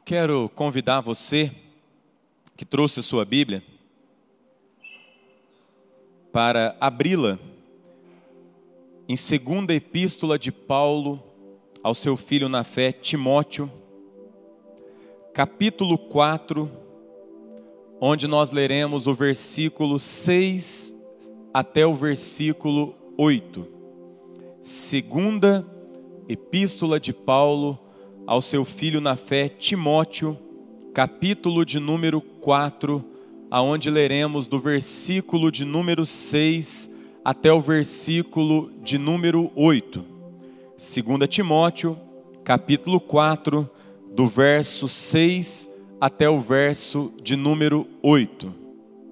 Quero convidar você que trouxe a sua Bíblia para abri-la em segunda epístola de Paulo ao seu filho na fé, Timóteo, capítulo 4, onde nós leremos o versículo 6 até o versículo 8. Segunda epístola de Paulo ao seu filho na fé, Timóteo, capítulo de número 4, aonde leremos do versículo de número 6 até o versículo de número 8. 2 Timóteo, capítulo 4, do verso 6 até o verso de número 8.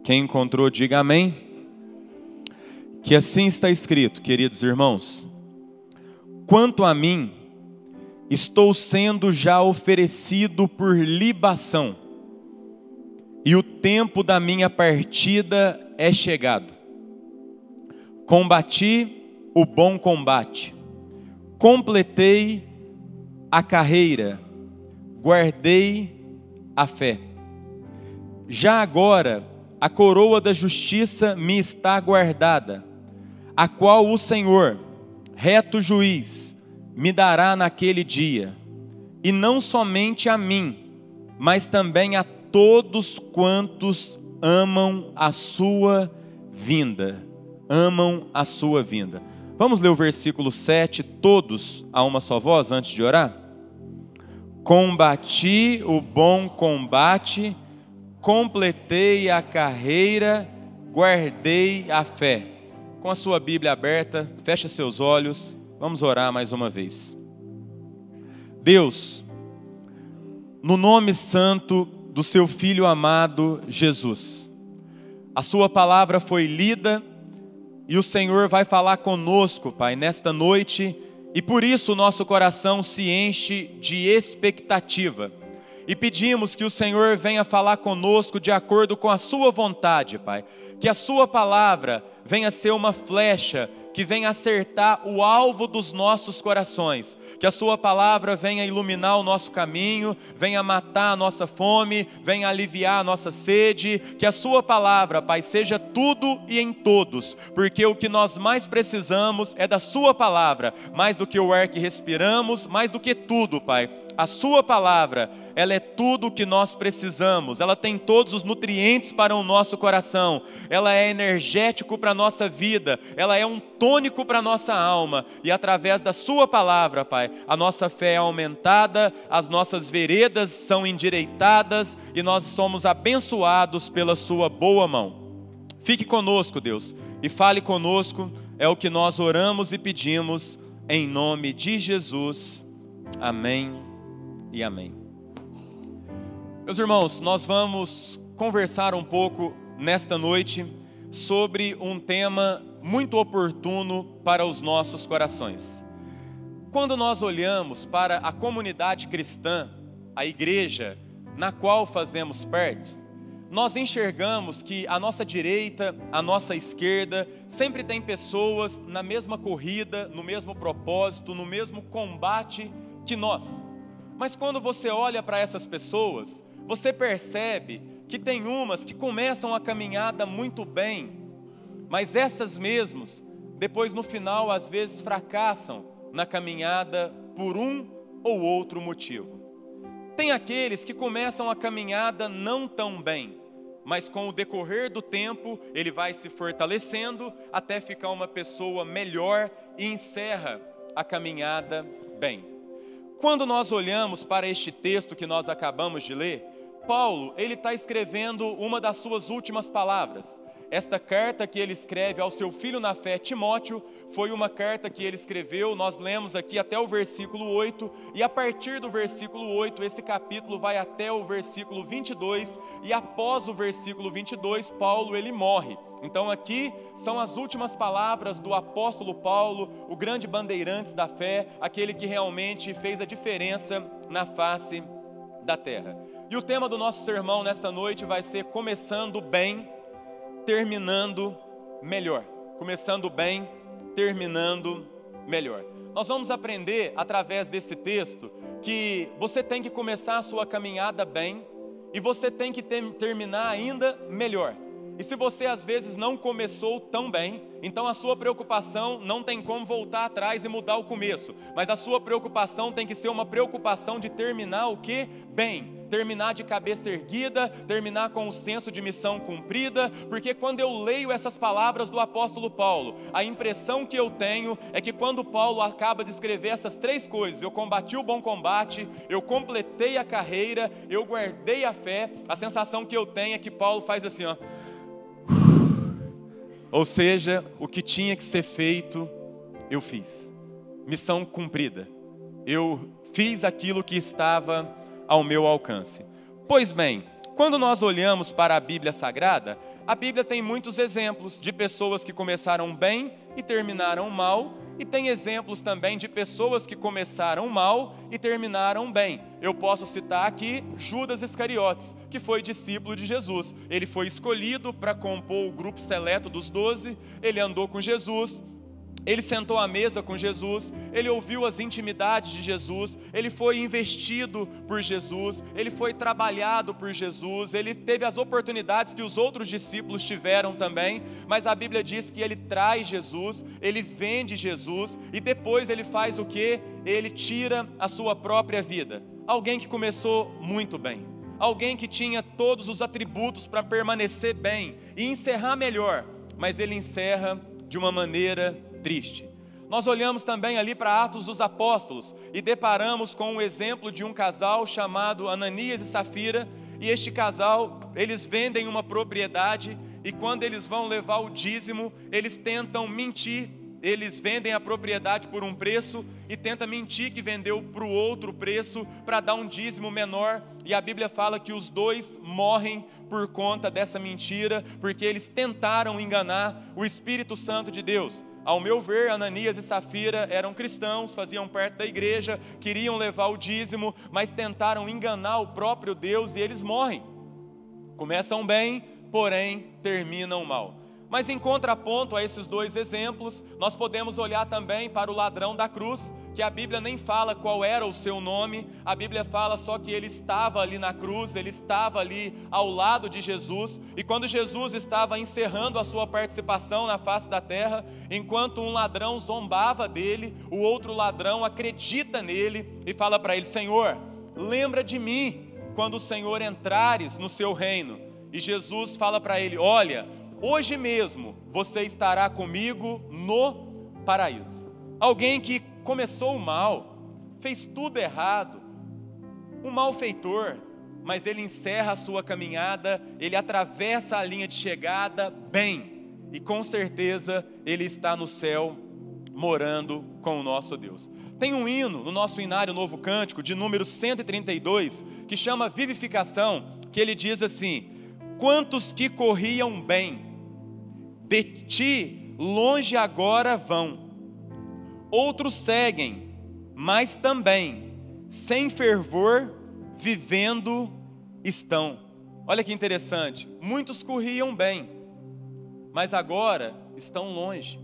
Quem encontrou, diga amém. Que assim está escrito, queridos irmãos: quanto a mim, estou sendo já oferecido por libação, e o tempo da minha partida é chegado. Combati o bom combate, completei a carreira, guardei a fé. Já agora a coroa da justiça me está guardada, a qual o Senhor, reto juiz, me dará naquele dia, e não somente a mim, mas também a todos quantos amam a sua vinda. Amam a sua vinda. Vamos ler o versículo 7, todos a uma só voz, antes de orar? Combati o bom combate, completei a carreira, guardei a fé. Com a sua Bíblia aberta, feche seus olhos. Vamos orar mais uma vez. Deus, no nome santo do seu Filho amado Jesus, a sua palavra foi lida e o Senhor vai falar conosco, Pai, nesta noite, e por isso o nosso coração se enche de expectativa. E pedimos que o Senhor venha falar conosco de acordo com a sua vontade, Pai. Que a sua palavra venha ser uma flecha que venha acertar o alvo dos nossos corações, que a sua palavra venha iluminar o nosso caminho, venha matar a nossa fome, venha aliviar a nossa sede, que a sua palavra, Pai, seja tudo e em todos, porque o que nós mais precisamos é da sua palavra, mais do que o ar que respiramos, mais do que tudo, Pai. A sua palavra, ela é tudo o que nós precisamos, ela tem todos os nutrientes para o nosso coração, ela é energético para a nossa vida, ela é um tônico para a nossa alma, e através da sua palavra, Pai, a nossa fé é aumentada, as nossas veredas são endireitadas, e nós somos abençoados pela sua boa mão. Fique conosco, Deus, e fale conosco, é o que nós oramos e pedimos, em nome de Jesus, amém e amém. Meus irmãos, nós vamos conversar um pouco nesta noite sobre um tema muito oportuno para os nossos corações. Quando nós olhamos para a comunidade cristã, a igreja na qual fazemos parte, nós enxergamos que a nossa direita, a nossa esquerda, sempre tem pessoas na mesma corrida, no mesmo propósito, no mesmo combate que nós. Mas quando você olha para essas pessoas, você percebe que tem umas que começam a caminhada muito bem, mas essas mesmas, depois no final, às vezes fracassam na caminhada por um ou outro motivo. Tem aqueles que começam a caminhada não tão bem, mas com o decorrer do tempo, ele vai se fortalecendo até ficar uma pessoa melhor e encerra a caminhada bem. Quando nós olhamos para este texto que nós acabamos de ler, Paulo, ele está escrevendo uma das suas últimas palavras. Esta carta que ele escreve ao seu filho na fé, Timóteo, foi uma carta que ele escreveu, nós lemos aqui até o versículo 8, e a partir do versículo 8, esse capítulo vai até o versículo 22, e após o versículo 22, Paulo, ele morre. Então aqui são as últimas palavras do apóstolo Paulo, o grande bandeirante da fé, aquele que realmente fez a diferença na face da terra. E o tema do nosso sermão nesta noite vai ser começando bem, terminando melhor. Começando bem, terminando melhor. nós vamos aprender através desse texto que você tem que começar a sua caminhada bem e você tem que terminar ainda melhor. E se você às vezes não começou tão bem, então a sua preocupação não tem como voltar atrás e mudar o começo, mas a sua preocupação tem que ser uma preocupação de terminar o quê? Bem. Terminar de cabeça erguida, terminar com o senso de missão cumprida, porque quando eu leio essas palavras do apóstolo Paulo, a impressão que eu tenho é que quando Paulo acaba de escrever essas três coisas, eu combati o bom combate, eu completei a carreira, eu guardei a fé, a sensação que eu tenho é que Paulo faz assim, ó. Ou seja, o que tinha que ser feito, eu fiz. Missão cumprida. Eu fiz aquilo que estava ao meu alcance. Pois bem, quando nós olhamos para a Bíblia Sagrada, a Bíblia tem muitos exemplos de pessoas que começaram bem e terminaram mal, e tem exemplos também de pessoas que começaram mal e terminaram bem. Eu posso citar aqui Judas Iscariotes, que foi discípulo de Jesus. Ele foi escolhido para compor o grupo seleto dos 12, ele andou com Jesus, ele sentou à mesa com Jesus, ele ouviu as intimidades de Jesus, ele foi investido por Jesus, ele foi trabalhado por Jesus, ele teve as oportunidades que os outros discípulos tiveram também, mas a Bíblia diz que ele traz Jesus, ele vende Jesus e depois ele faz o quê? Ele tira a sua própria vida. Alguém que começou muito bem, alguém que tinha todos os atributos para permanecer bem e encerrar melhor, mas ele encerra de uma maneira triste. Nós olhamos também ali para Atos dos Apóstolos e deparamos com o exemplo de um casal chamado Ananias e Safira, e este casal, eles vendem uma propriedade e quando eles vão levar o dízimo, eles tentam mentir, eles vendem a propriedade por um preço e tentam mentir que vendeu para o outro preço para dar um dízimo menor, e a Bíblia fala que os dois morrem por conta dessa mentira, porque eles tentaram enganar o Espírito Santo de Deus. Ao meu ver, Ananias e Safira eram cristãos, faziam parte da igreja, queriam levar o dízimo, mas tentaram enganar o próprio Deus e eles morrem. Começam bem, porém terminam mal. Mas em contraponto a esses dois exemplos, nós podemos olhar também para o ladrão da cruz, que a Bíblia nem fala qual era o seu nome, a Bíblia fala só que ele estava ali na cruz, ele estava ali ao lado de Jesus, e quando Jesus estava encerrando a sua participação na face da terra, enquanto um ladrão zombava dele, o outro ladrão acredita nele e fala para ele: Senhor, lembra de mim quando o Senhor entrares no seu reino. E Jesus fala para ele: olha, hoje mesmo você estará comigo no paraíso. Alguém que começou mal, fez tudo errado, um malfeitor, mas ele encerra a sua caminhada, ele atravessa a linha de chegada bem, e com certeza ele está no céu, morando com o nosso Deus. Tem um hino no nosso Inário Novo Cântico, de número 132, que chama Vivificação, que ele diz assim: quantos que corriam bem, de ti longe agora vão, outros seguem, mas também, sem fervor, vivendo estão. Olha que interessante, muitos corriam bem, mas agora estão longe.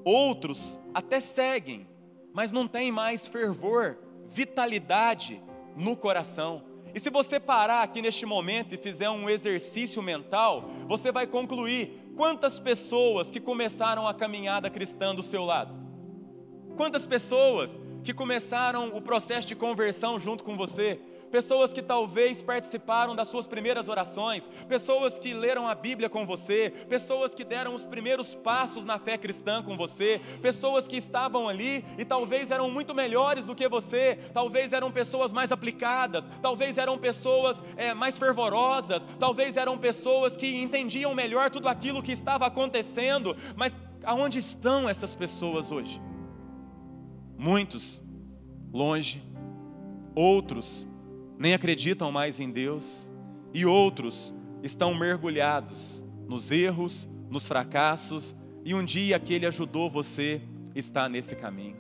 Outros até seguem, mas não tem mais fervor, vitalidade no coração. E se você parar aqui neste momento e fizer um exercício mental, você vai concluir quantas pessoas que começaram a caminhada cristã do seu lado. Quantas pessoas que começaram o processo de conversão junto com você, pessoas que talvez participaram das suas primeiras orações, pessoas que leram a Bíblia com você, pessoas que deram os primeiros passos na fé cristã com você, pessoas que estavam ali e talvez eram muito melhores do que você, talvez eram pessoas mais aplicadas, talvez eram pessoas mais fervorosas, talvez eram pessoas que entendiam melhor tudo aquilo que estava acontecendo, mas aonde estão essas pessoas hoje? Muitos longe, outros nem acreditam mais em Deus, e outros estão mergulhados nos erros, nos fracassos, e um dia aquele ajudou você está nesse caminho.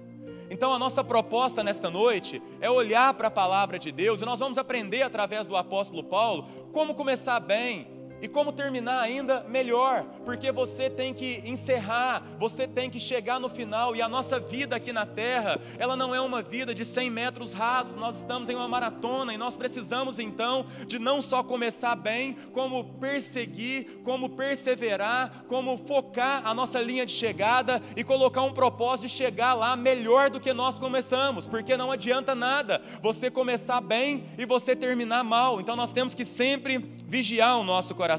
Então a nossa proposta nesta noite é olhar para a palavra de Deus, e nós vamos aprender através do apóstolo Paulo como começar bem E como terminar ainda melhor, porque você tem que encerrar, você tem que chegar no final, e a nossa vida aqui na terra, ela não é uma vida de 100 metros rasos, nós estamos em uma maratona, e nós precisamos então de não só começar bem, como perseguir, como perseverar, como focar a nossa linha de chegada, e colocar um propósito de chegar lá melhor do que nós começamos, porque não adianta nada você começar bem e você terminar mal. Então nós temos que sempre vigiar o nosso coração.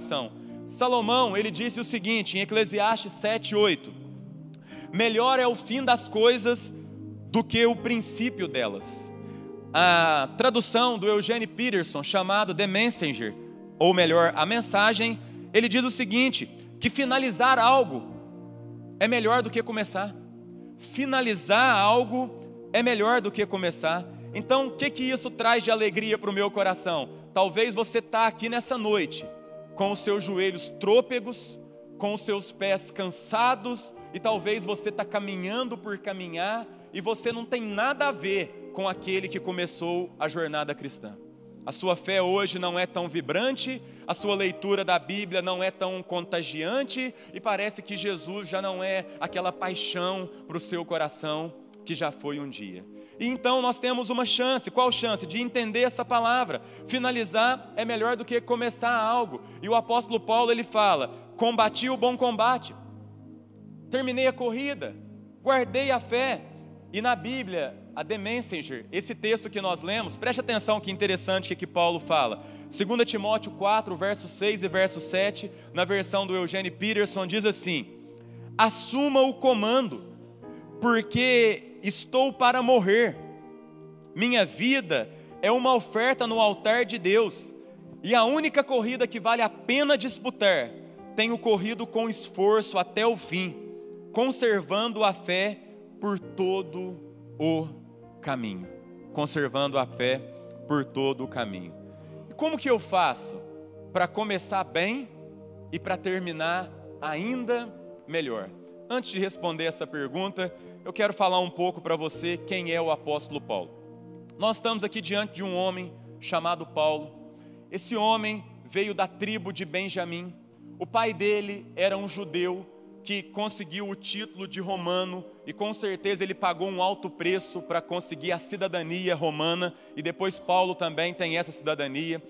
Salomão, ele disse o seguinte, em Eclesiastes 7:8: melhor é o fim das coisas do que o princípio delas. A tradução do Eugene Peterson, chamado The Messenger, ou melhor, a mensagem, ele diz o seguinte, que finalizar algo é melhor do que começar. Finalizar algo é melhor do que começar. Então, o que isso traz de alegria para o meu coração? Talvez você está aqui nessa noite, com os seus joelhos trôpegos, com os seus pés cansados, e talvez você está caminhando por caminhar, e você não tem nada a ver com aquele que começou a jornada cristã. A sua fé hoje não é tão vibrante, a sua leitura da Bíblia não é tão contagiante, e parece que Jesus já não é aquela paixão para o seu coração que já foi um dia. E então nós temos uma chance, qual chance? De entender essa palavra. Finalizar é melhor do que começar algo. E o apóstolo Paulo, ele fala, combati o bom combate, terminei a corrida, guardei a fé. E na Bíblia, a The Messenger, esse texto que nós lemos, preste atenção que interessante o que Paulo fala. 2 Timóteo 4, verso 6 e verso 7, na versão do Eugene Peterson, diz assim: assuma o comando, porque estou para morrer. Minha vida é uma oferta no altar de Deus, e a única corrida que vale a pena disputar, tenho corrido com esforço até o fim, conservando a fé por todo o caminho. Conservando a fé por todo o caminho. E como que eu faço para começar bem e para terminar ainda melhor? Antes de responder essa pergunta, eu quero falar um pouco para você quem é o apóstolo Paulo. Nós estamos aqui diante de um homem chamado Paulo. Esse homem veio da tribo de Benjamim. O pai dele era um judeu que conseguiu o título de romano, e com certeza ele pagou um alto preço para conseguir a cidadania romana, e depois Paulo também tem essa cidadania.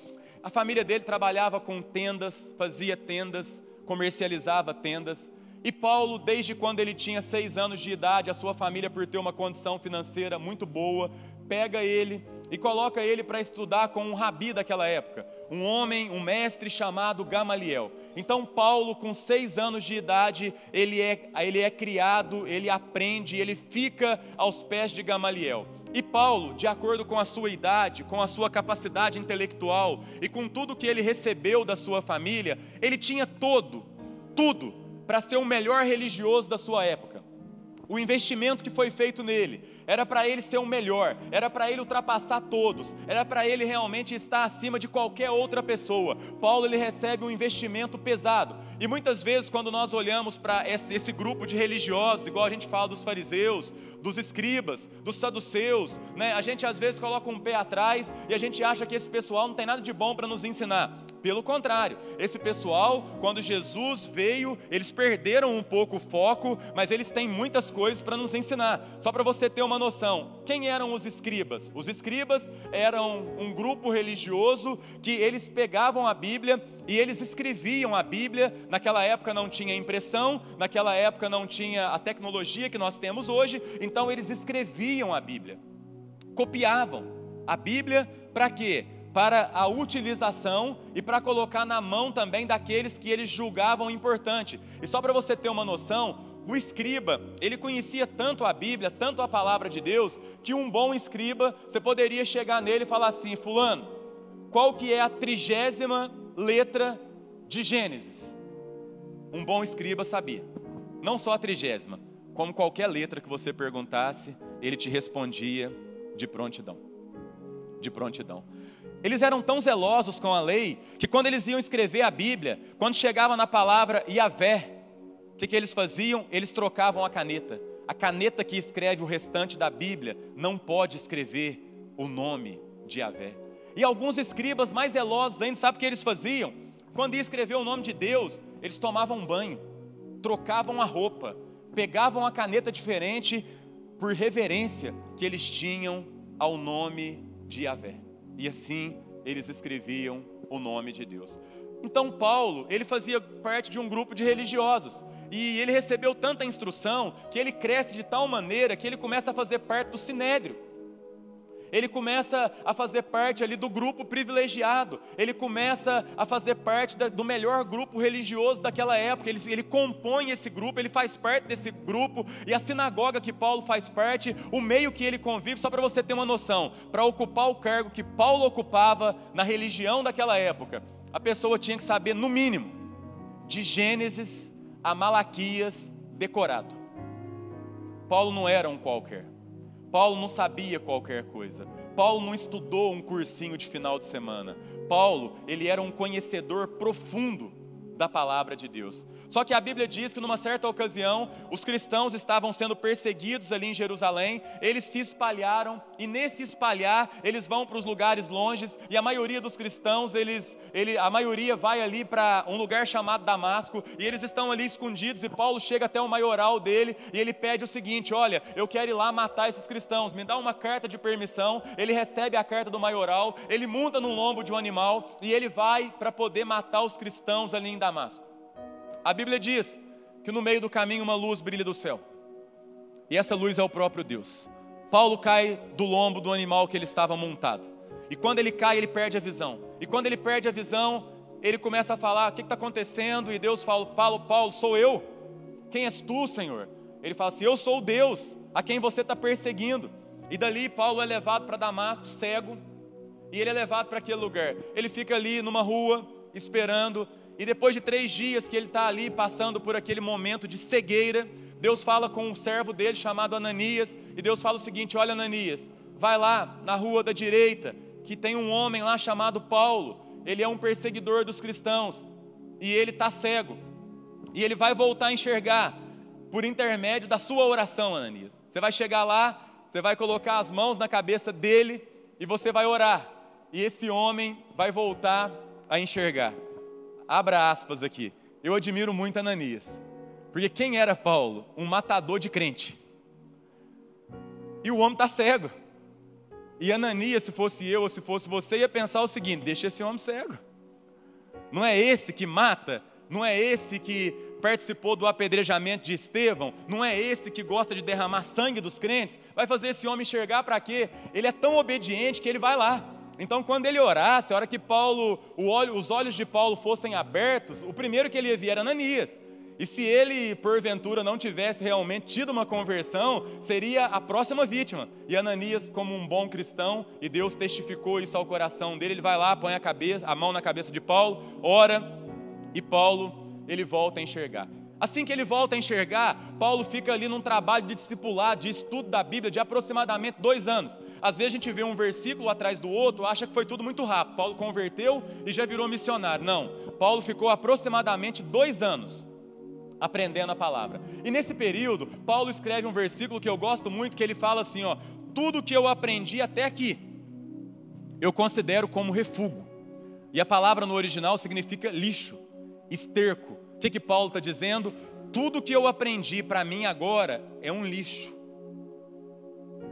A família dele trabalhava com tendas, fazia tendas, comercializava tendas. E Paulo, desde quando ele tinha 6 anos de idade, a sua família, por ter uma condição financeira muito boa, pega ele e coloca ele para estudar com um rabi daquela época, um homem, um mestre chamado Gamaliel. Então Paulo, com 6 anos de idade, ele é criado, ele aprende, ele fica aos pés de Gamaliel. E Paulo, de acordo com a sua idade, com a sua capacidade intelectual e com tudo que ele recebeu da sua família, ele tinha tudo para ser o melhor religioso da sua época. O investimento que foi feito nele era para ele ser o melhor, era para ele ultrapassar todos, era para ele realmente estar acima de qualquer outra pessoa. Paulo, ele recebe um investimento pesado, e muitas vezes quando nós olhamos para esse grupo de religiosos, igual a gente fala dos fariseus, dos escribas, dos saduceus, né? A gente às vezes coloca um pé atrás e a gente acha que esse pessoal não tem nada de bom para nos ensinar. Pelo contrário, esse pessoal, quando Jesus veio, eles perderam um pouco o foco, mas eles têm muitas coisas para nos ensinar. Só para você ter uma noção, quem eram os escribas? Os escribas eram um grupo religioso que eles pegavam a Bíblia e eles escreviam a Bíblia. Naquela época não tinha impressão, naquela época não tinha a tecnologia que nós temos hoje, então eles escreviam a Bíblia, copiavam a Bíblia para quê? Para a utilização e para colocar na mão também daqueles que eles julgavam importante. E só para você ter uma noção, o escriba, ele conhecia tanto a Bíblia, tanto a palavra de Deus, que um bom escriba, você poderia chegar nele e falar assim: fulano, qual que é a 30ª letra de Gênesis? Um bom escriba sabia, não só a 30ª, como qualquer letra que você perguntasse, ele te respondia de prontidão. De prontidão. Eles eram tão zelosos com a lei, que quando eles iam escrever a Bíblia, quando chegava na palavra Yavé, o que eles faziam? Eles trocavam a caneta. A caneta que escreve o restante da Bíblia não pode escrever o nome de Yavé. E alguns escribas mais zelosos ainda, sabe o que eles faziam? Quando ia escrever o nome de Deus, eles tomavam um banho, trocavam a roupa, pegavam a caneta diferente por reverência que eles tinham ao nome de Yahvé. E assim eles escreviam o nome de Deus. Então Paulo, ele fazia parte de um grupo de religiosos. E ele recebeu tanta instrução que ele cresce de tal maneira que ele começa a fazer parte do Sinédrio. Ele começa a fazer parte ali do grupo privilegiado. Ele começa a fazer parte do melhor grupo religioso daquela época. Ele compõe esse grupo, ele faz parte desse grupo. E a sinagoga que Paulo faz parte, o meio que ele convive, só para você ter uma noção, para ocupar o cargo que Paulo ocupava na religião daquela época, a pessoa tinha que saber, no mínimo, de Gênesis a Malaquias decorado. Paulo não era um qualquer. Paulo não sabia qualquer coisa. Paulo não estudou um cursinho de final de semana. Paulo, ele era um conhecedor profundo da palavra de Deus. Só que a Bíblia diz que numa certa ocasião, os cristãos estavam sendo perseguidos ali em Jerusalém, eles se espalharam, e nesse espalhar, eles vão para os lugares longes, e a maioria dos cristãos, a maioria vai ali para um lugar chamado Damasco, e eles estão ali escondidos, e Paulo chega até o maioral dele, e ele pede o seguinte: olha, eu quero ir lá matar esses cristãos, me dá uma carta de permissão. Ele recebe a carta do maioral, ele monta no lombo de um animal, e ele vai para poder matar os cristãos ali em Damasco. A Bíblia diz que no meio do caminho uma luz brilha do céu, e essa luz é o próprio Deus. Paulo cai do lombo do animal que ele estava montado, e quando ele cai, ele perde a visão, e quando ele perde a visão, ele começa a falar: o que está acontecendo? E Deus fala: Paulo, sou eu. Quem és tu, Senhor? Ele fala assim: eu sou o Deus a quem você está perseguindo. E dali Paulo é levado para Damasco cego, e ele é levado para aquele lugar. Ele fica ali numa rua esperando, e depois de 3 dias que ele está ali passando por aquele momento de cegueira, Deus fala com um servo dele chamado Ananias, e Deus fala o seguinte: olha, Ananias, vai lá na rua da direita, que tem um homem lá chamado Paulo, ele é um perseguidor dos cristãos, e ele está cego, e ele vai voltar a enxergar por intermédio da sua oração, Ananias. Você vai chegar lá, você vai colocar as mãos na cabeça dele, e você vai orar, e esse homem vai voltar a enxergar. Abra aspas aqui. Eu admiro muito Ananias, porque quem era Paulo? Um matador de crente, e o homem está cego. E Ananias, se fosse eu ou se fosse você, ia pensar o seguinte: deixa esse homem cego. Não é esse que mata? Não é esse que participou do apedrejamento de Estevão? Não é esse que gosta de derramar sangue dos crentes? Vai fazer esse homem enxergar para quê? Ele é tão obediente que ele vai lá. Então, quando ele orasse, a hora que os olhos de Paulo fossem abertos, o primeiro que ele ia ver era Ananias. E se ele, porventura, não tivesse realmente tido uma conversão, seria a próxima vítima. E Ananias, como um bom cristão, e Deus testificou isso ao coração dele, ele vai lá, põe a mão na cabeça de Paulo, ora, e Paulo, ele volta a enxergar. Assim que ele volta a enxergar, Paulo fica ali num trabalho de discipulado, de estudo da Bíblia, de aproximadamente 2 anos. Às vezes a gente vê um versículo atrás do outro, acha que foi tudo muito rápido. Paulo converteu e já virou missionário. Não, Paulo ficou aproximadamente 2 anos aprendendo a palavra. E nesse período, Paulo escreve um versículo que eu gosto muito, que ele fala assim, ó: tudo que eu aprendi até aqui, eu considero como refúgio. E a palavra no original significa lixo, esterco. O que Paulo está dizendo? Tudo que eu aprendi para mim agora é um lixo.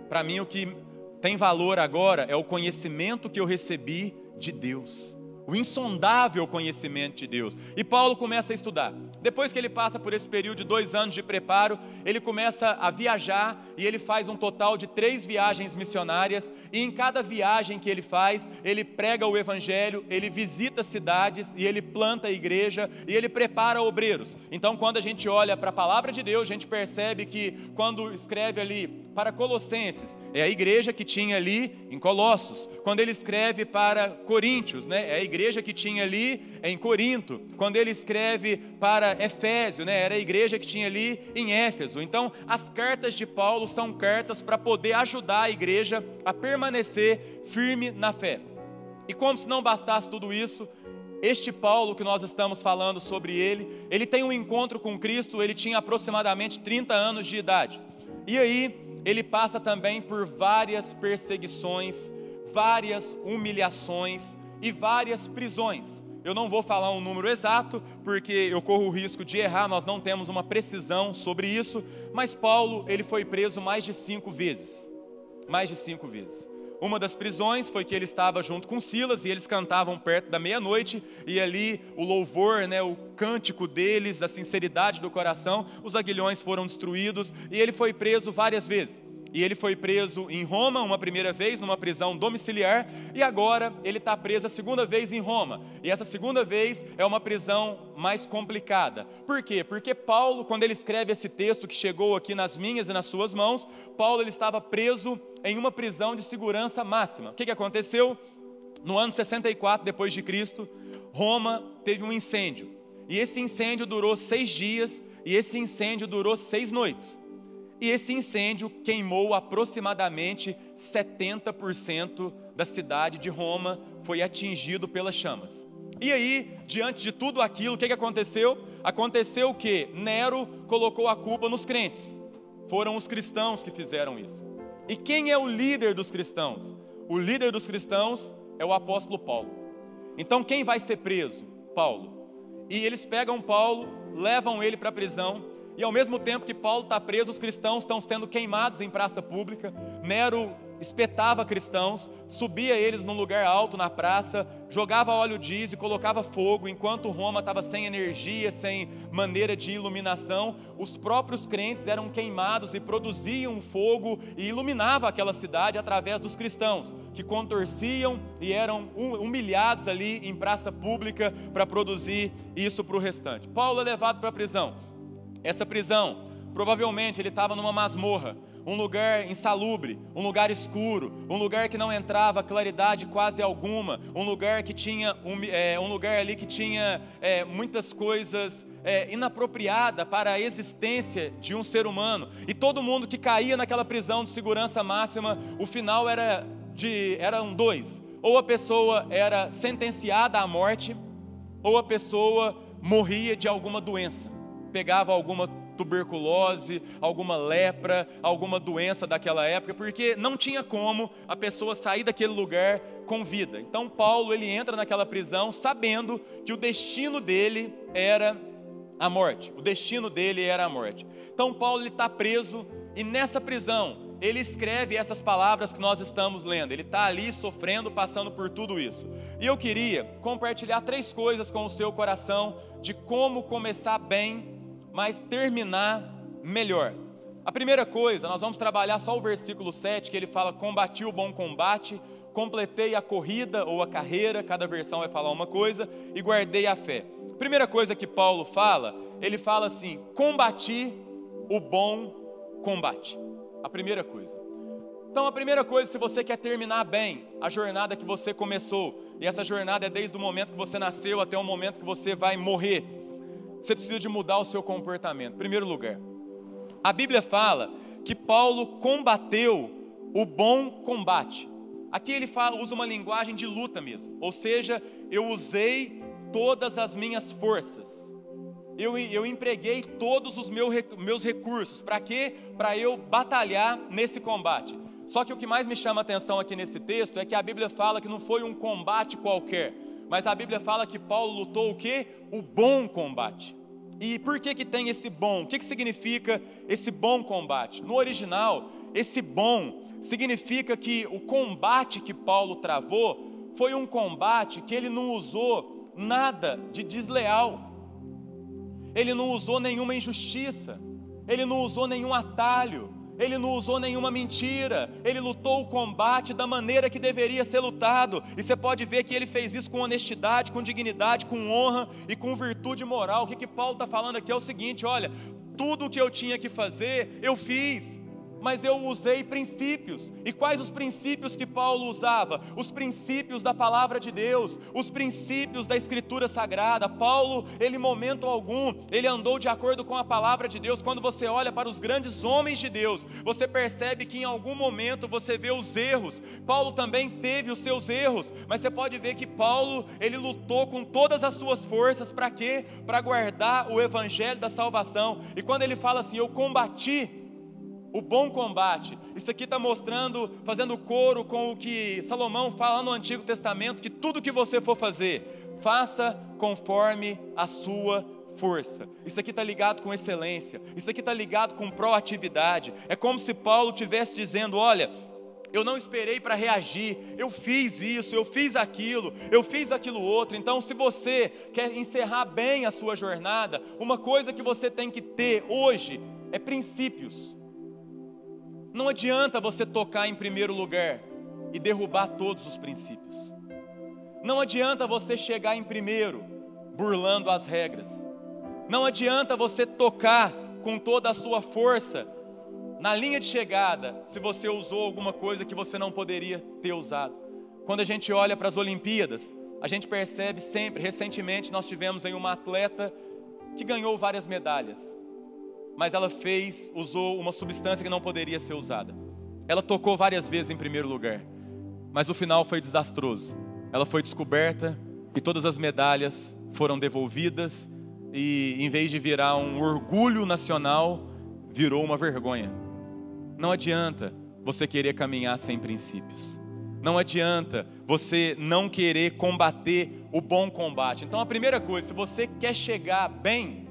Para mim o que tem valor agora é o conhecimento que eu recebi de Deus, o insondável conhecimento de Deus. E Paulo começa a estudar. Depois que ele passa por esse período de 2 anos de preparo, ele começa a viajar, e ele faz um total de 3 viagens missionárias, e em cada viagem que ele faz, ele prega o evangelho, ele visita cidades, e ele planta a igreja, e ele prepara obreiros. Então, quando a gente olha para a palavra de Deus, a gente percebe que quando escreve ali para Colossenses, é a igreja que tinha ali em Colossos. Quando ele escreve para Coríntios, é a igreja que tinha ali em Corinto. Quando ele escreve para Efésio, era a igreja que tinha ali em Éfeso. Então, as cartas de Paulo são cartas para poder ajudar a igreja a permanecer firme na fé. E como se não bastasse tudo isso, este Paulo que nós estamos falando sobre ele tem um encontro com Cristo. Ele tinha aproximadamente 30 anos de idade. E aí, ele passa também por várias perseguições, várias humilhações e várias prisões. Eu não vou falar um número exato, porque eu corro o risco de errar, nós não temos uma precisão sobre isso, mas Paulo, ele foi preso mais de 5 vezes. Mais de 5 vezes. Uma das prisões foi que ele estava junto com Silas e eles cantavam perto da meia-noite, e ali o louvor, né, o cântico deles, a sinceridade do coração, os aguilhões foram destruídos e ele foi preso várias vezes. E ele foi preso em Roma uma primeira vez, numa prisão domiciliar, e agora ele está preso a segunda vez em Roma. E essa segunda vez é uma prisão mais complicada. Por quê? Porque Paulo, quando ele escreve esse texto que chegou aqui nas minhas e nas suas mãos, Paulo ele estava preso em uma prisão de segurança máxima. O que aconteceu? No ano 64 depois de Cristo, Roma teve um incêndio. E esse incêndio durou 6 dias, e esse incêndio durou 6 noites. E esse incêndio queimou aproximadamente 70% da cidade de Roma, foi atingido pelas chamas. E aí, diante de tudo aquilo, o que aconteceu? Aconteceu que Nero colocou a culpa nos crentes. Foram os cristãos que fizeram isso. E quem é o líder dos cristãos? O líder dos cristãos é o apóstolo Paulo. Então quem vai ser preso? Paulo. E eles pegam Paulo, levam ele para a prisão. E ao mesmo tempo que Paulo está preso, os cristãos estão sendo queimados em praça pública. Nero espetava cristãos, subia eles num lugar alto na praça, jogava óleo diesel e colocava fogo. Enquanto Roma estava sem energia, sem maneira de iluminação, os próprios crentes eram queimados e produziam fogo e iluminavam aquela cidade através dos cristãos, que contorciam e eram humilhados ali em praça pública para produzir isso para o restante. Paulo é levado para a prisão. Essa prisão, provavelmente ele estava numa masmorra, um lugar insalubre, um lugar escuro, um lugar que não entrava claridade quase alguma, um lugar que tinha um lugar ali que tinha muitas coisas inapropriadas para a existência de um ser humano. E todo mundo que caía naquela prisão de segurança máxima, o final eram 2: ou a pessoa era sentenciada à morte, ou a pessoa morria de alguma doença. Pegava alguma tuberculose, alguma lepra, alguma doença daquela época, porque não tinha como a pessoa sair daquele lugar com vida. Então Paulo ele entra naquela prisão sabendo que o destino dele era a morte. O destino dele era a morte. Então Paulo ele está preso e nessa prisão ele escreve essas palavras que nós estamos lendo. Ele está ali sofrendo, passando por tudo isso. E eu queria compartilhar 3 coisas com o seu coração de como começar bem, mas terminar melhor. A primeira coisa, nós vamos trabalhar só o versículo 7, que ele fala: combati o bom combate, completei a corrida ou a carreira, cada versão vai falar uma coisa, e guardei a fé. A primeira coisa que Paulo fala, ele fala assim: combati o bom combate. A primeira coisa. Então a primeira coisa, se você quer terminar bem a jornada que você começou, e essa jornada é desde o momento que você nasceu até o momento que você vai morrer, você precisa de mudar o seu comportamento. Em primeiro lugar, a Bíblia fala que Paulo combateu o bom combate. Aqui ele usa uma linguagem de luta mesmo. Ou seja, eu usei todas as minhas forças. Eu empreguei todos os meus recursos. Para quê? Para eu batalhar nesse combate. Só que o que mais me chama a atenção aqui nesse texto é que a Bíblia fala que não foi um combate qualquer, mas a Bíblia fala que Paulo lutou o quê? O bom combate. E por que tem esse bom? O que significa esse bom combate? No original, esse bom significa que o combate que Paulo travou foi um combate que ele não usou nada de desleal. Ele não usou nenhuma injustiça. Ele não usou nenhum atalho. Ele não usou nenhuma mentira. Ele lutou o combate da maneira que deveria ser lutado. E você pode ver que ele fez isso com honestidade, com dignidade, com honra e com virtude moral. O que Paulo está falando aqui é o seguinte: olha, tudo o que eu tinha que fazer, eu fiz. Mas eu usei princípios. E quais os princípios que Paulo usava? Os princípios da palavra de Deus, os princípios da Escritura Sagrada. Paulo, ele em momento algum, ele andou de acordo com a palavra de Deus. Quando você olha para os grandes homens de Deus, você percebe que em algum momento você vê os erros. Paulo também teve os seus erros, mas você pode ver que Paulo, ele lutou com todas as suas forças. Para quê? Para guardar o evangelho da salvação. E quando ele fala assim, eu combati o bom combate, isso aqui está mostrando, fazendo coro com o que Salomão fala no Antigo Testamento, que tudo que você for fazer, faça conforme a sua força. Isso aqui está ligado com excelência, isso aqui está ligado com proatividade. É como se Paulo estivesse dizendo: olha, eu não esperei para reagir, eu fiz isso, eu fiz aquilo outro. Então, se você quer encerrar bem a sua jornada, uma coisa que você tem que ter hoje é princípios. Não adianta você tocar em primeiro lugar e derrubar todos os princípios. Não adianta você chegar em primeiro burlando as regras. Não adianta você tocar com toda a sua força na linha de chegada se você usou alguma coisa que você não poderia ter usado. Quando a gente olha para as Olimpíadas, a gente percebe sempre. Recentemente nós tivemos aí uma atleta que ganhou várias medalhas, mas ela usou uma substância que não poderia ser usada. Ela tocou várias vezes em primeiro lugar, mas o final foi desastroso. Ela foi descoberta e todas as medalhas foram devolvidas, e em vez de virar um orgulho nacional, virou uma vergonha. Não adianta você querer caminhar sem princípios. Não adianta você não querer combater o bom combate. Então a primeira coisa, se você quer chegar bem,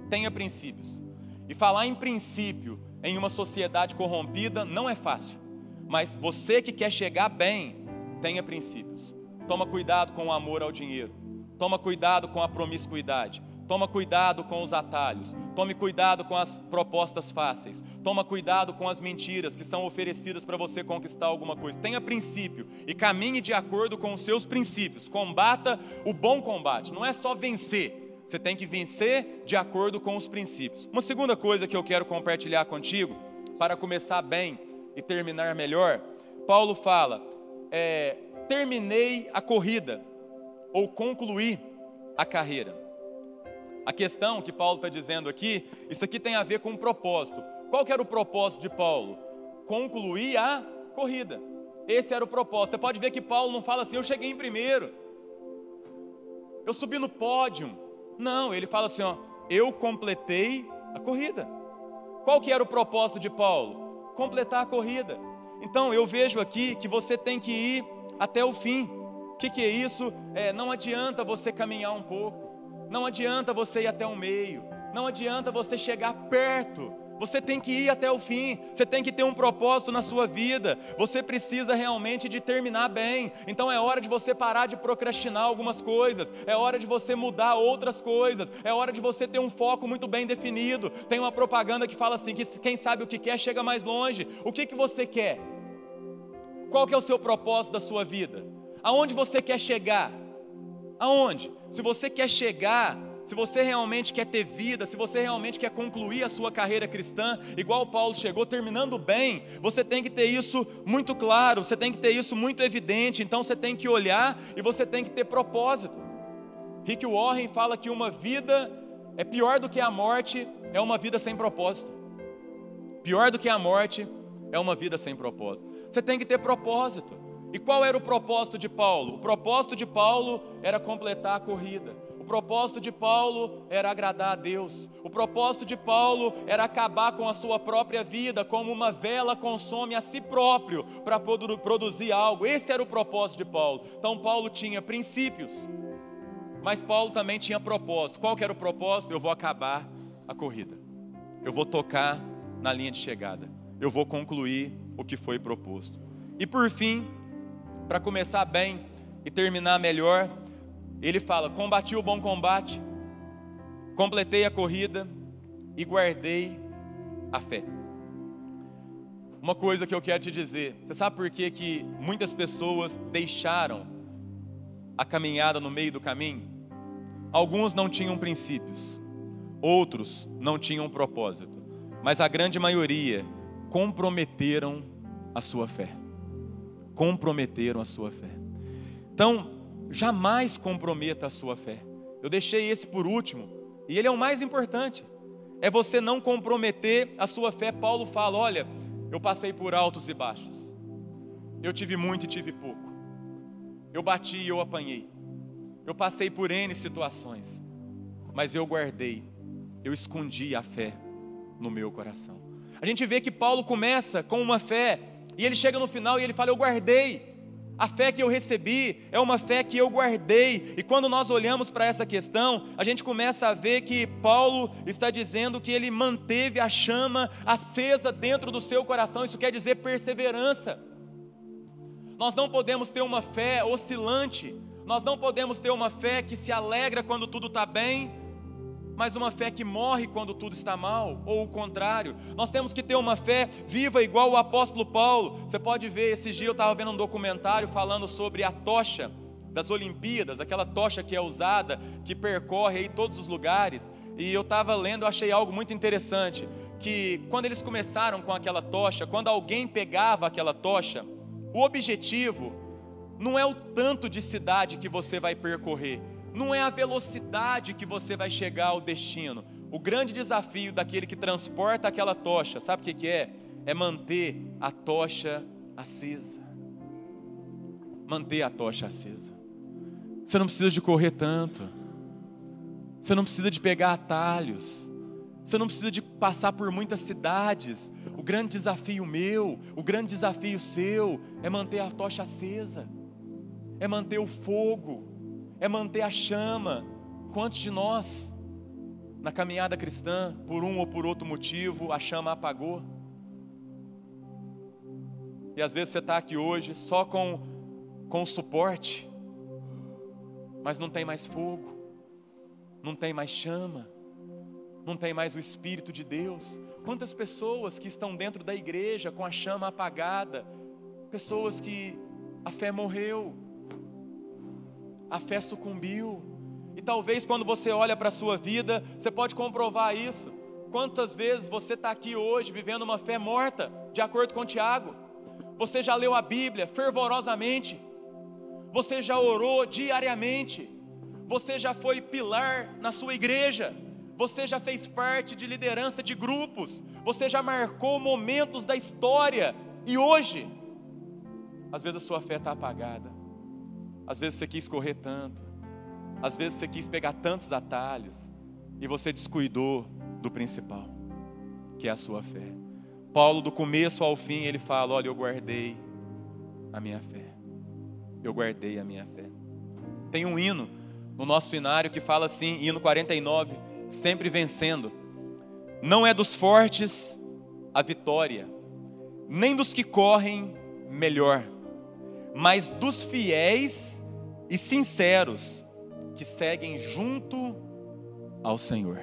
tenha princípios. E falar em princípio em uma sociedade corrompida não é fácil. Mas você que quer chegar bem, tenha princípios. Toma cuidado com o amor ao dinheiro. Toma cuidado com a promiscuidade. Toma cuidado com os atalhos. Tome cuidado com as propostas fáceis. Toma cuidado com as mentiras que são oferecidas para você conquistar alguma coisa. Tenha princípio e caminhe de acordo com os seus princípios. Combata o bom combate. Não é só vencer. Você tem que vencer de acordo com os princípios. Uma segunda coisa que eu quero compartilhar contigo, para começar bem e terminar melhor, Paulo fala, terminei a corrida, ou concluí a carreira. A questão que Paulo está dizendo aqui, isso aqui tem a ver com um propósito. Qual que era o propósito de Paulo? Concluir a corrida. Esse era o propósito. Você pode ver que Paulo não fala assim: eu cheguei em primeiro, eu subi no pódio. Não, ele fala assim: ó, eu completei a corrida. Qual que era o propósito de Paulo? Completar a corrida. Então eu vejo aqui que você tem que ir até o fim. O que é isso? Não adianta você caminhar um pouco. Não adianta você ir até o meio, não adianta você chegar perto, você tem que ir até o fim, você tem que ter um propósito na sua vida, você precisa realmente de terminar bem. Então é hora de você parar de procrastinar algumas coisas, é hora de você mudar outras coisas, é hora de você ter um foco muito bem definido. Tem uma propaganda que fala assim, que quem sabe o que quer chega mais longe. O que você quer? Qual que é o seu propósito da sua vida? Aonde você quer chegar? Aonde? Se você quer chegar, se você realmente quer ter vida, se você realmente quer concluir a sua carreira cristã, igual Paulo chegou, terminando bem, você tem que ter isso muito claro, você tem que ter isso muito evidente. Então você tem que olhar e você tem que ter propósito. Rick Warren fala que uma vida é pior do que a morte, é uma vida sem propósito. Pior do que a morte é uma vida sem propósito. Você tem que ter propósito. E qual era o propósito de Paulo? O propósito de Paulo era completar a corrida. O propósito de Paulo era agradar a Deus. O propósito de Paulo era acabar com a sua própria vida, como uma vela consome a si próprio para produzir algo. Esse era o propósito de Paulo. Então Paulo tinha princípios, mas Paulo também tinha propósito. Qual que era o propósito? Eu vou acabar a corrida. Eu vou tocar na linha de chegada. Eu vou concluir o que foi proposto. E por fim, para começar bem e terminar melhor, ele fala: combati o bom combate, completei a corrida e guardei a fé. Uma coisa que eu quero te dizer, você sabe por que muitas pessoas deixaram a caminhada no meio do caminho? Alguns não tinham princípios, outros não tinham propósito, mas a grande maioria comprometeram a sua fé. Comprometeram a sua fé. Então, jamais comprometa a sua fé. Eu deixei esse por último, e ele é o mais importante. É você não comprometer a sua fé. Paulo fala: olha, eu passei por altos e baixos, eu tive muito e tive pouco, eu bati e eu apanhei, eu passei por N situações, mas eu guardei, eu escondi a fé no meu coração. A gente vê que Paulo começa com uma fé, e ele chega no final e ele fala: eu guardei A fé que eu recebi é uma fé que eu guardei. E quando nós olhamos para essa questão, a gente começa a ver que Paulo está dizendo que ele manteve a chama acesa dentro do seu coração. Isso quer dizer perseverança. Nós não podemos ter uma fé oscilante. Nós não podemos ter uma fé que se alegra quando tudo está bem, mas uma fé que morre quando tudo está mal, ou o contrário. Nós temos que ter uma fé viva igual o apóstolo Paulo. Você pode ver, esse dia eu estava vendo um documentário falando sobre a tocha das Olimpíadas, aquela tocha que é usada, que percorre aí todos os lugares, e eu estava lendo, eu achei algo muito interessante, que quando eles começaram com aquela tocha, quando alguém pegava aquela tocha, o objetivo não é o tanto de cidade que você vai percorrer, não é a velocidade que você vai chegar ao destino. O grande desafio daquele que transporta aquela tocha, sabe o que é? É manter a tocha acesa. Manter a tocha acesa. Você não precisa de correr tanto. Você não precisa de pegar atalhos. Você não precisa de passar por muitas cidades. O grande desafio meu, o grande desafio seu, é manter a tocha acesa. É manter o fogo. É manter a chama. Quantos de nós, na caminhada cristã, por um ou por outro motivo, a chama apagou? E às vezes você está aqui hoje só com o suporte, mas não tem mais fogo, não tem mais chama, não tem mais o Espírito de Deus. Quantas pessoas que estão dentro da igreja com a chama apagada, pessoas que a fé morreu, a fé sucumbiu. E talvez quando você olha para a sua vida, você pode comprovar isso. Quantas vezes você está aqui hoje vivendo uma fé morta, de acordo com Tiago? Você já leu a Bíblia fervorosamente? Você já orou diariamente? Você já foi pilar na sua igreja? Você já fez parte de liderança de grupos? Você já marcou momentos da história? E hoje, às vezes a sua fé está apagada. Às vezes você quis correr tanto, às vezes você quis pegar tantos atalhos, e você descuidou do principal, que é a sua fé. Paulo, do começo ao fim, ele fala: olha, eu guardei a minha fé. Eu guardei a minha fé. Tem um hino no nosso hinário que fala assim, hino 49, sempre vencendo. Não é dos fortes a vitória, nem dos que correm melhor, mas dos fiéis e sinceros que seguem junto ao Senhor.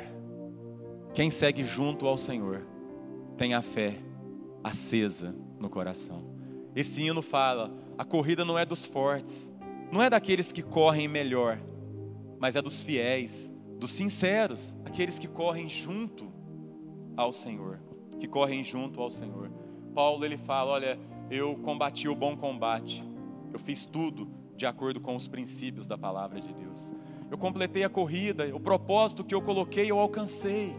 Quem segue junto ao Senhor tem a fé acesa no coração. Esse hino fala: a corrida não é dos fortes, não é daqueles que correm melhor, mas é dos fiéis, dos sinceros, aqueles que correm junto ao Senhor, que correm junto ao Senhor. Paulo, ele fala: olha, eu combati o bom combate, eu fiz tudo de acordo com os princípios da palavra de Deus. Eu completei a corrida, o propósito que eu coloquei, eu alcancei.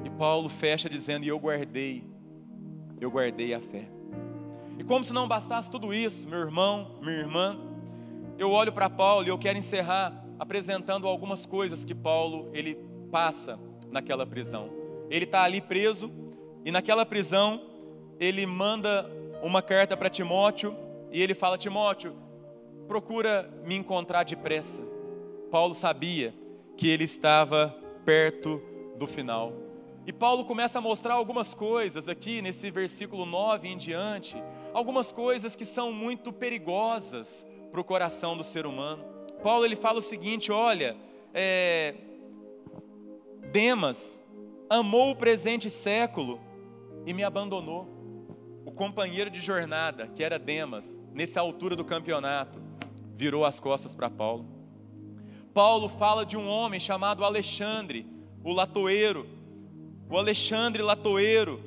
E Paulo fecha dizendo: e eu guardei a fé. E como se não bastasse tudo isso, meu irmão, minha irmã, eu olho para Paulo e eu quero encerrar apresentando algumas coisas que Paulo, ele passa naquela prisão. Ele está ali preso, e naquela prisão, ele manda uma carta para Timóteo, e ele fala: Timóteo, procura me encontrar depressa. Paulo sabia que ele estava perto do final. E Paulo começa a mostrar algumas coisas aqui, nesse versículo 9 em diante, algumas coisas que são muito perigosas para o coração do ser humano. Paulo, ele fala o seguinte: olha, Demas amou o presente século e me abandonou. O companheiro de jornada, que era Demas, nessa altura do campeonato, virou as costas para Paulo. Paulo fala de um homem chamado Alexandre, o latoeiro. O Alexandre latoeiro,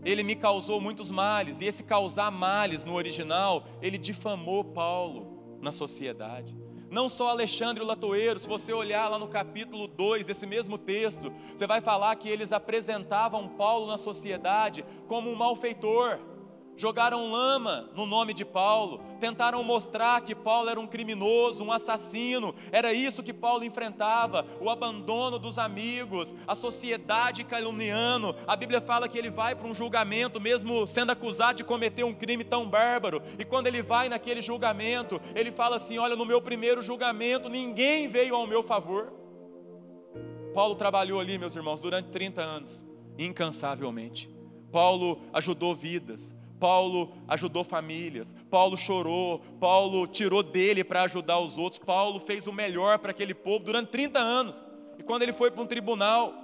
ele me causou muitos males, e esse causar males no original, ele difamou Paulo na sociedade. Não só Alexandre o latoeiro, se você olhar lá no capítulo 2 desse mesmo texto, você vai falar que eles apresentavam Paulo na sociedade como um malfeitor, jogaram lama no nome de Paulo, tentaram mostrar que Paulo era um criminoso, um assassino. Era isso que Paulo enfrentava, o abandono dos amigos, a sociedade caluniando. A Bíblia fala que ele vai para um julgamento, mesmo sendo acusado de cometer um crime tão bárbaro, e quando ele vai naquele julgamento, ele fala assim: olha, no meu primeiro julgamento, ninguém veio ao meu favor. Paulo trabalhou ali, meus irmãos, durante 30 anos, incansavelmente. Paulo ajudou vidas, Paulo ajudou famílias, Paulo chorou, Paulo tirou dele para ajudar os outros, Paulo fez o melhor para aquele povo durante 30 anos. E quando ele foi para um tribunal,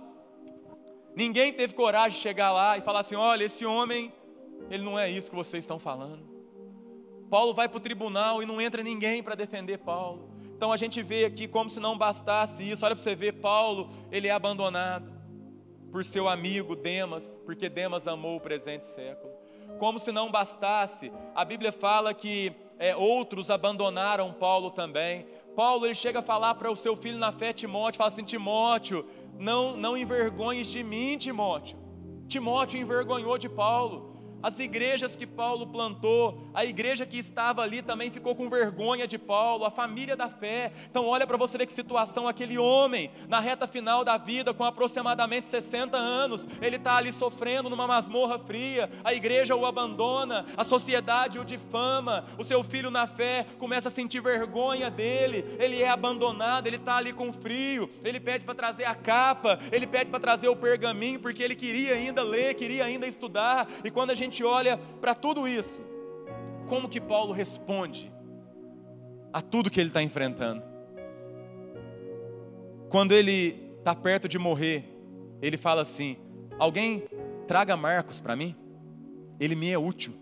ninguém teve coragem de chegar lá e falar assim: olha, esse homem, ele não é isso que vocês estão falando. Paulo vai para o tribunal e não entra ninguém para defender Paulo. Então a gente vê aqui como se não bastasse isso. Olha para você ver, Paulo, ele é abandonado por seu amigo Demas, porque Demas amou o presente século. Como se não bastasse, a Bíblia fala que outros abandonaram Paulo também. Paulo, ele chega a falar para o seu filho na fé, Timóteo, fala assim: Timóteo, não envergonhes de mim, Timóteo. Timóteo envergonhou de Paulo. As igrejas que Paulo plantou, a igreja que estava ali também ficou com vergonha de Paulo, a família da fé. Então olha para você ver que situação, aquele homem, na reta final da vida, com aproximadamente 60 anos, ele está ali sofrendo numa masmorra fria, a igreja o abandona, a sociedade o difama, o seu filho na fé começa a sentir vergonha dele, ele é abandonado, ele está ali com frio, ele pede para trazer a capa, ele pede para trazer o pergaminho, porque ele queria ainda ler, queria ainda estudar. E quando a gente olha para tudo isso, como que Paulo responde a tudo que ele está enfrentando? Quando ele está perto de morrer, ele fala assim: alguém traga Marcos para mim, ele me é útil.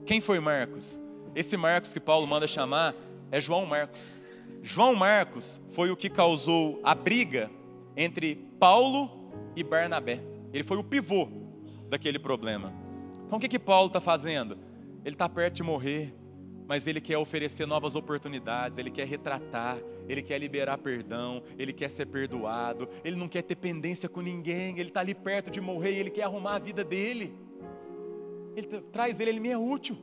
Quem foi Marcos? Esse Marcos que Paulo manda chamar é João Marcos. João Marcos foi o que causou a briga entre Paulo e Barnabé. Ele foi o pivô daquele problema. Então o que Paulo está fazendo? Ele está perto de morrer, mas ele quer oferecer novas oportunidades, ele quer retratar, ele quer liberar perdão, ele quer ser perdoado, ele não quer ter pendência com ninguém, ele está ali perto de morrer e ele quer arrumar a vida dele. Ele traz ele me é útil.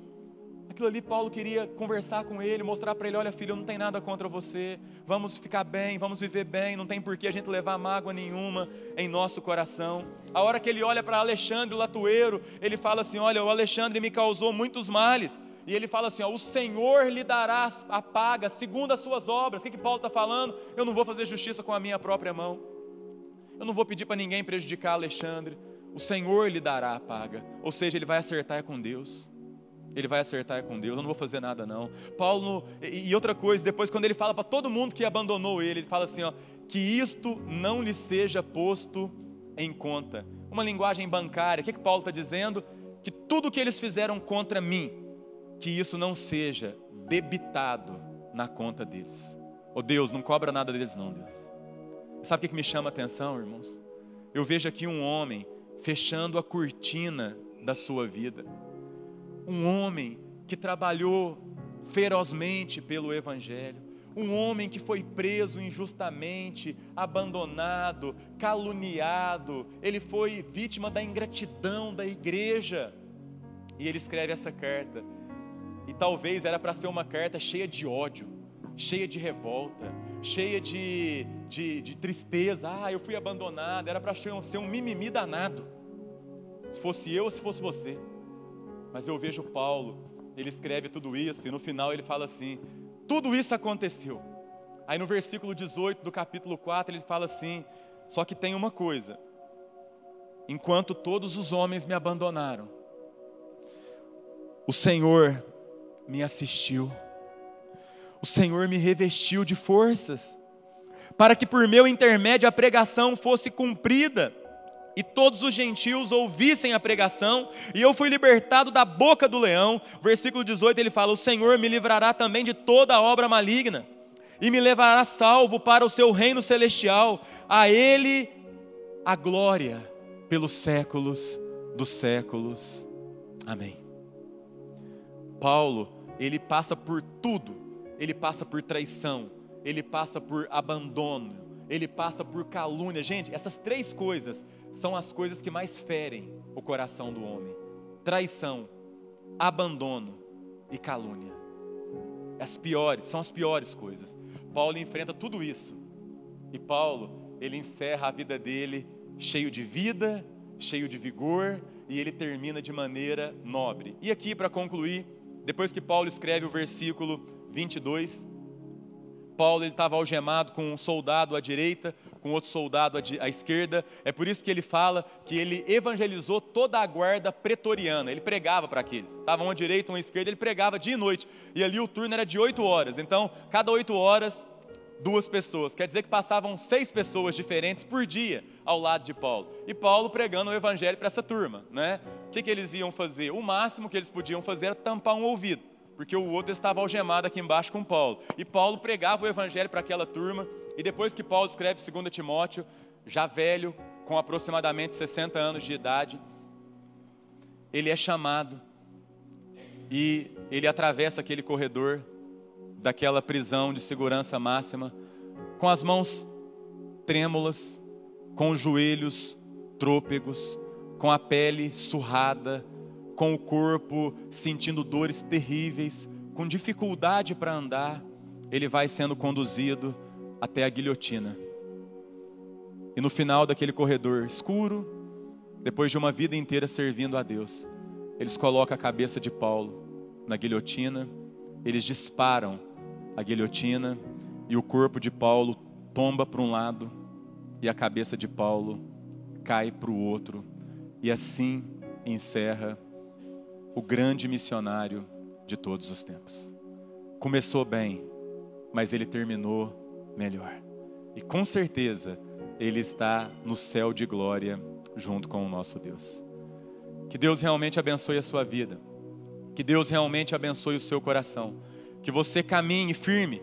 Aquilo ali Paulo queria conversar com ele, mostrar para ele: olha filho, eu não tenho nada contra você, vamos ficar bem, vamos viver bem, não tem por que a gente levar mágoa nenhuma em nosso coração. A hora que ele olha para Alexandre, o latoeiro, ele fala assim: olha, o Alexandre me causou muitos males, e ele fala assim: ó, o Senhor lhe dará a paga segundo as suas obras. O que Paulo está falando? Eu não vou fazer justiça com a minha própria mão, eu não vou pedir para ninguém prejudicar Alexandre, o Senhor lhe dará a paga, ou seja, ele vai acertar com Deus. Ele vai acertar com Deus, eu não vou fazer nada não. Paulo, e outra coisa, depois quando ele fala para todo mundo que abandonou ele fala assim: ó, que isto não lhe seja posto em conta. Uma linguagem bancária, o que Paulo está dizendo? Que tudo que eles fizeram contra mim, que isso não seja debitado na conta deles. Oh Deus, não cobra nada deles não, Deus. Sabe o que me chama a atenção, irmãos? Eu vejo aqui um homem fechando a cortina da sua vida. Um homem que trabalhou ferozmente pelo Evangelho, um homem que foi preso injustamente, abandonado, caluniado, ele foi vítima da ingratidão da igreja, e ele escreve essa carta, e talvez era para ser uma carta cheia de ódio, cheia de revolta, cheia de tristeza. Eu fui abandonado, era para ser um mimimi danado, se fosse eu ou se fosse você. Mas eu vejo Paulo, ele escreve tudo isso, e no final ele fala assim: tudo isso aconteceu. Aí no versículo 18 do capítulo 4 ele fala assim: só que tem uma coisa, enquanto todos os homens me abandonaram, o Senhor me assistiu, o Senhor me revestiu de forças, para que por meu intermédio a pregação fosse cumprida, e todos os gentios ouvissem a pregação, e eu fui libertado da boca do leão. Versículo 18 ele fala: o Senhor me livrará também de toda obra maligna, e me levará salvo para o seu reino celestial. A Ele a glória pelos séculos dos séculos. Amém. Paulo, ele passa por tudo, ele passa por traição, ele passa por abandono, ele passa por calúnia. Gente, essas três coisas são as coisas que mais ferem o coração do homem: traição, abandono e calúnia. São as piores coisas. Paulo enfrenta tudo isso. E Paulo, ele encerra a vida dele cheio de vida, cheio de vigor, e ele termina de maneira nobre. E aqui, para concluir, depois que Paulo escreve o versículo 22, Paulo estava algemado com um soldado à direita, com outro soldado à esquerda. É por isso que ele fala que ele evangelizou toda a guarda pretoriana. Ele pregava para aqueles. Estavam à direita, um à esquerda, ele pregava dia e noite. E ali o turno era de 8 horas. Então, cada 8 horas, 2 pessoas. Quer dizer que passavam 6 pessoas diferentes por dia ao lado de Paulo. E Paulo pregando o evangelho para essa turma, né? O que eles iam fazer? O máximo que eles podiam fazer era tampar um ouvido, porque o outro estava algemado aqui embaixo com Paulo. E Paulo pregava o evangelho para aquela turma. E depois que Paulo escreve 2 Timóteo, já velho, com aproximadamente 60 anos de idade, ele é chamado e ele atravessa aquele corredor daquela prisão de segurança máxima, com as mãos trêmulas, com os joelhos trôpegos, com a pele surrada, com o corpo sentindo dores terríveis, com dificuldade para andar. Ele vai sendo conduzido até a guilhotina. E no final daquele corredor escuro, depois de uma vida inteira servindo a Deus, eles colocam a cabeça de Paulo na guilhotina, eles disparam a guilhotina e o corpo de Paulo tomba para um lado e a cabeça de Paulo cai para o outro. E assim encerra o grande missionário de todos os tempos. Começou bem, mas ele terminou melhor. E com certeza ele está no céu de glória junto com o nosso Deus. Que Deus realmente abençoe a sua vida. Que Deus realmente abençoe o seu coração. Que você caminhe firme.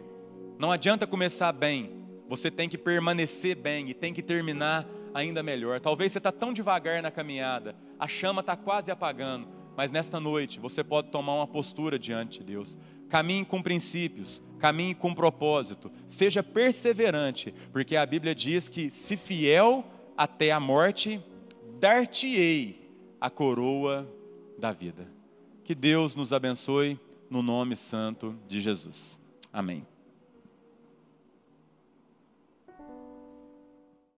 Não adianta começar bem. Você tem que permanecer bem e tem que terminar ainda melhor. Talvez você está tão devagar na caminhada, a chama está quase apagando, mas nesta noite você pode tomar uma postura diante de Deus. Caminhe com princípios, caminhe com propósito, seja perseverante, porque a Bíblia diz que se fiel até a morte, dar-te-ei a coroa da vida. Que Deus nos abençoe no nome santo de Jesus. Amém.